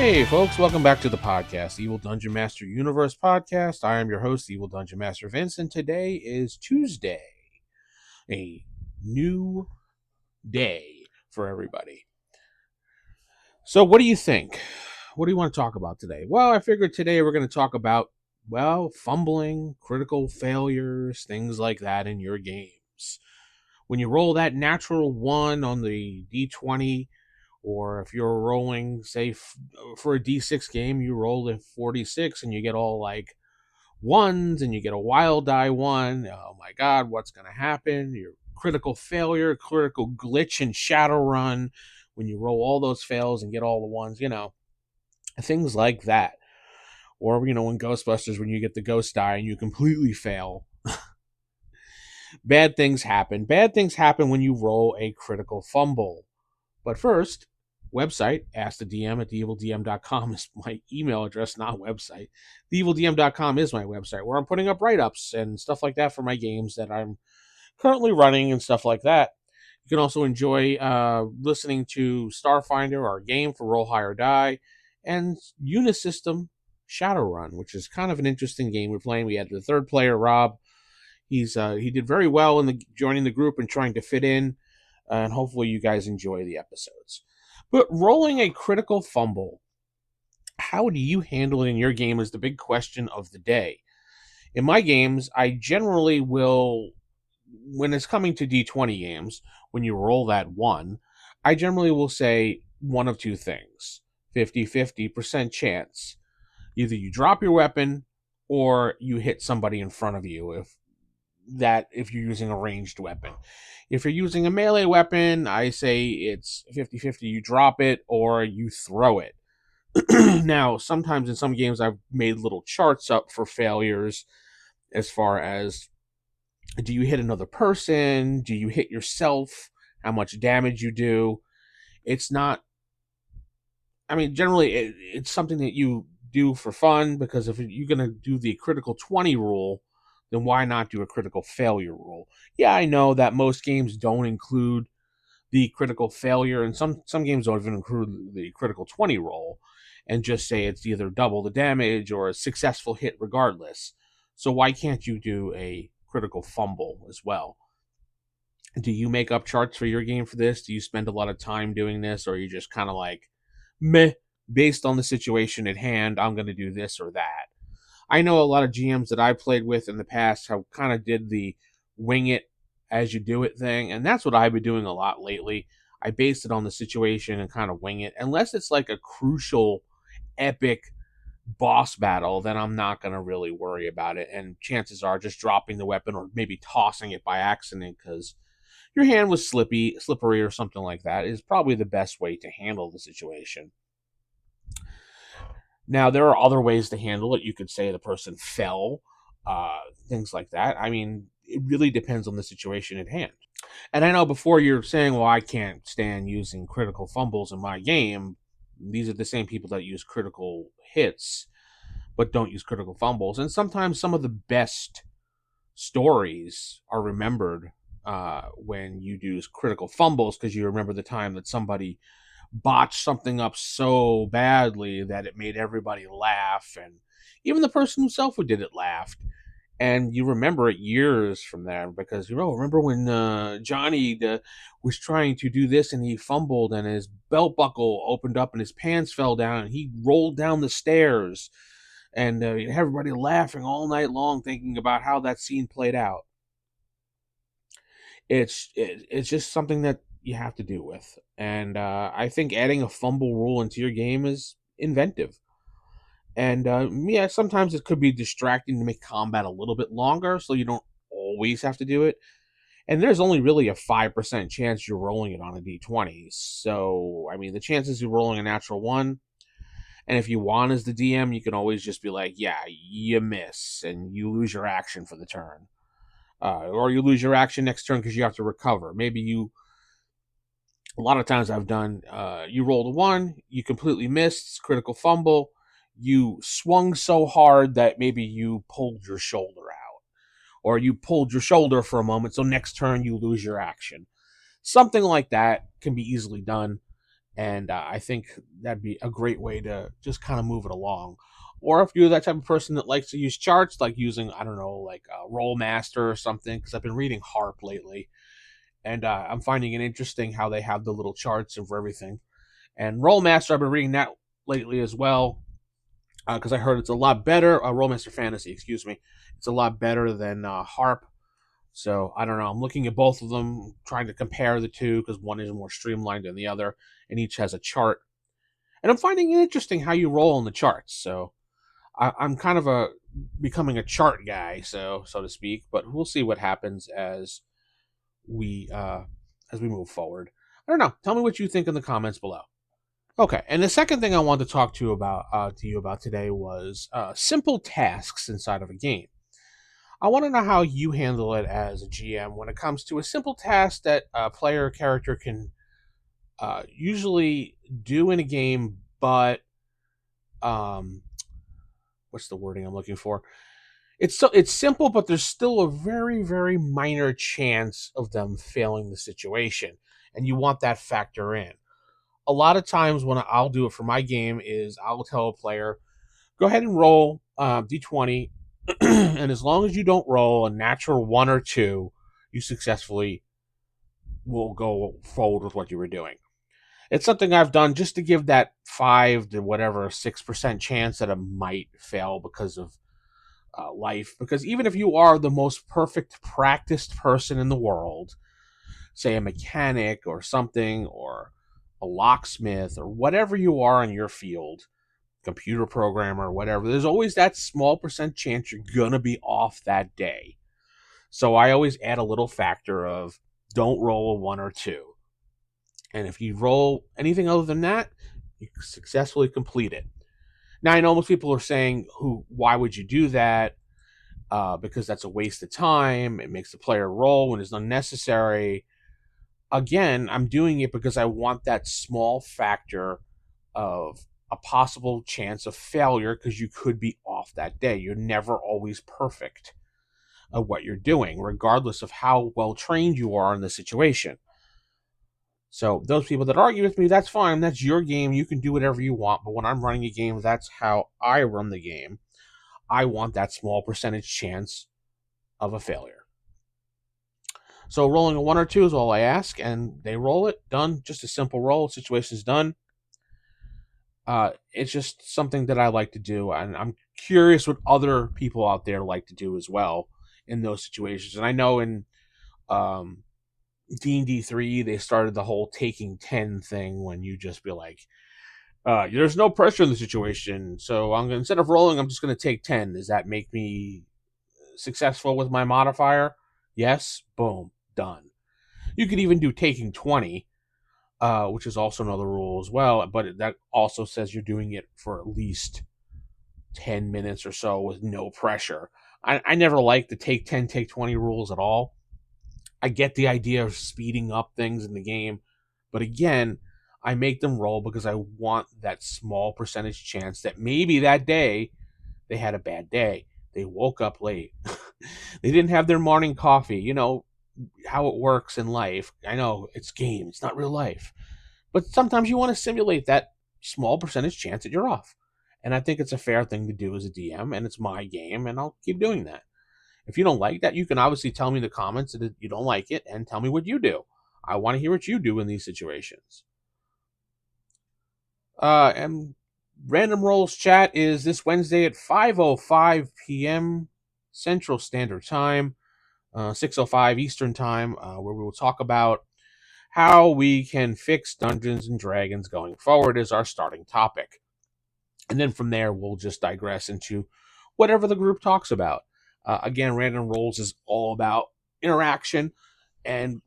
Hey folks, welcome back to the podcast, Evil Dungeon Master Universe Podcast. I am your host, Evil Dungeon Master Vince, and today is Tuesday, a new day for everybody. So what do you think? What do you want to talk about today? Well, I figured today we're going to talk about, fumbling, critical failures, things like that in your games. When you roll that natural 1 on the D20, or if you're rolling, say, for a D6 game, you roll a 46 and you get all like ones and you get a wild die 1. Oh my God, what's going to happen? Your critical failure, critical glitch in Shadowrun, when you roll all those fails and get all the ones, things like that. Or, in Ghostbusters, when you get the ghost die and you completely fail. Bad things happen. Bad things happen when you roll a critical fumble. But first, website, askthedm at theevildm.com is my email address, not website. Theevildm.com is my website, where I'm putting up write-ups and stuff like that for my games that I'm currently running and stuff like that. You can also enjoy listening to Starfinder, our game for Roll High or Die, and Unisystem Shadowrun, which is kind of an interesting game we're playing. We had the third player, Rob. He did very well in joining the group and trying to fit in, and hopefully you guys enjoy the episodes. But rolling a critical fumble, how do you handle it in your game is the big question of the day. In my games, I generally will, when it's coming to D20 games, when you roll that 1, I generally will say one of two things. 50-50% chance. Either you drop your weapon or you hit somebody in front of you if you're using a ranged weapon. If you're using a melee weapon, I say it's 50-50, you drop it or you throw it. Now, sometimes in some games I've made little charts up for failures as far as, do you hit another person? Do you hit yourself? How much damage you do? It's not, generally it's something that you do for fun, because if you're going to do the critical 20 rule, then why not do a critical failure rule? Yeah, I know that most games don't include the critical failure, and some games don't even include the critical 20 roll, and just say it's either double the damage or a successful hit regardless. So why can't you do a critical fumble as well? Do you make up charts for your game for this? Do you spend a lot of time doing this, or are you just kind of like, meh, based on the situation at hand, I'm going to do this or that? I know a lot of GMs that I played with in the past have kind of did the wing it as you do it thing, and that's what I've been doing a lot lately. I base it on the situation and kind of wing it. Unless it's like a crucial, epic boss battle, then I'm not going to really worry about it, and chances are just dropping the weapon or maybe tossing it by accident because your hand was slippery or something like that is probably the best way to handle the situation. Now, there are other ways to handle it. You could say the person fell, things like that. It really depends on the situation at hand. And I know before you're saying, well, I can't stand using critical fumbles in my game. These are the same people that use critical hits, but don't use critical fumbles. And sometimes some of the best stories are remembered when you do critical fumbles, because you remember the time that somebody botched something up so badly that it made everybody laugh, and even the person himself who did it laughed, and you remember it years from there because remember when Johnny was trying to do this and he fumbled and his belt buckle opened up and his pants fell down and he rolled down the stairs, and everybody laughing all night long thinking about how that scene played out. It's just something that you have to deal with. And I think adding a fumble rule into your game is inventive. And sometimes it could be distracting to make combat a little bit longer, so you don't always have to do it. And there's only really a 5% chance you're rolling it on a d20. So, the chances you're rolling a natural 1, and if you want as the DM, you can always just be like, yeah, you miss, and you lose your action for the turn. Or you lose your action next turn because you have to recover. A lot of times I've done, you rolled a 1, you completely missed, critical fumble, you swung so hard that maybe you pulled your shoulder out, or you pulled your shoulder for a moment, so next turn you lose your action. Something like that can be easily done, And I think that'd be a great way to just kind of move it along. Or if you're that type of person that likes to use charts, like using, I don't know, like Roll Master or something, because I've been reading Harp lately, and I'm finding it interesting how they have the little charts and for everything. And Roll Master, I've been reading that lately as well, because I heard it's a lot better. Roll Master Fantasy, excuse me, it's a lot better than Harp. So I don't know. I'm looking at both of them, trying to compare the two because one is more streamlined than the other, and each has a chart. And I'm finding it interesting how you roll in the charts. So I'm kind of becoming a chart guy, so to speak. But we'll see what happens we uh, as we move forward. I don't know. Tell me what you think in the comments below. Okay, and the second thing I wanted to talk to you about today was simple tasks inside of a game. I want to know how you handle it as a GM when it comes to a simple task that a player character can usually do in a game, but um, what's the wording I'm looking for? It's simple, but there's still a very minor chance of them failing the situation, and you want that factor in. A lot of times when I'll do it for my game is I'll tell a player, go ahead and roll d20, and as long as you don't roll a natural 1 or 2, you successfully will go forward with what you were doing. It's something I've done just to give that 5 to whatever 6% chance that it might fail because of life. Because even if you are the most perfect practiced person in the world, say a mechanic or something, or a locksmith or whatever you are in your field, computer programmer, whatever, there's always that small percent chance you're gonna be off that day. So I always add a little factor of don't roll a 1 or 2. And if you roll anything other than that, you successfully complete it. Now I know most people are saying, why would you do that? Because that's a waste of time. It makes the player roll when it's unnecessary. Again, I'm doing it because I want that small factor of a possible chance of failure because you could be off that day. You're never always perfect at what you're doing, regardless of how well trained you are in the situation. So those people that argue with me, that's fine. That's your game. You can do whatever you want. But when I'm running a game, that's how I run the game. I want that small percentage chance of a failure. So rolling a 1 or 2 is all I ask, and they roll it. Done. Just a simple roll. Situation's done. It's just something that I like to do, and I'm curious what other people out there like to do as well in those situations. And I know in D&D 3, they started the whole taking 10 thing when you just be like, there's no pressure in the situation, so instead of rolling, I'm just going to take 10. Does that make me successful with my modifier? Yes. Boom. Done. You could even do taking 20, which is also another rule as well, but that also says you're doing it for at least 10 minutes or so with no pressure. I never liked the take 10, take 20 rules at all. I get the idea of speeding up things in the game, but again, I make them roll because I want that small percentage chance that maybe that day they had a bad day. They woke up late. They didn't have their morning coffee. You know how it works in life. I know it's game, it's not real life. But sometimes you want to simulate that small percentage chance that you're off. And I think it's a fair thing to do as a DM, and it's my game, and I'll keep doing that. If you don't like that, you can obviously tell me in the comments that you don't like it and tell me what you do. I want to hear what you do in these situations. And Random Rolls chat is this Wednesday at 5:05 p.m. Central Standard Time, 6:05 Eastern Time, where we will talk about how we can fix Dungeons and Dragons going forward as our starting topic. And then from there, we'll just digress into whatever the group talks about. Again, Random Rolls is all about interaction, and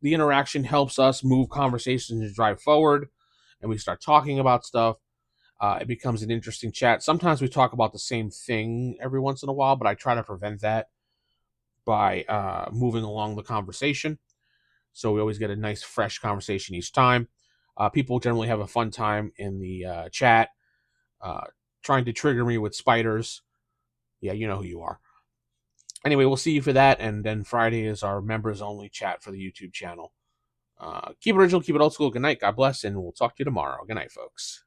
the interaction helps us move conversations and drive forward, and we start talking about stuff. It becomes an interesting chat. Sometimes we talk about the same thing every once in a while, but I try to prevent that by moving along the conversation. So we always get a nice, fresh conversation each time. People generally have a fun time in the chat, trying to trigger me with spiders. Yeah, you know who you are. Anyway, we'll see you for that. And then Friday is our members only chat for the YouTube channel. Keep it original, keep it old school. Good night. God bless, and we'll talk to you tomorrow. Good night, folks.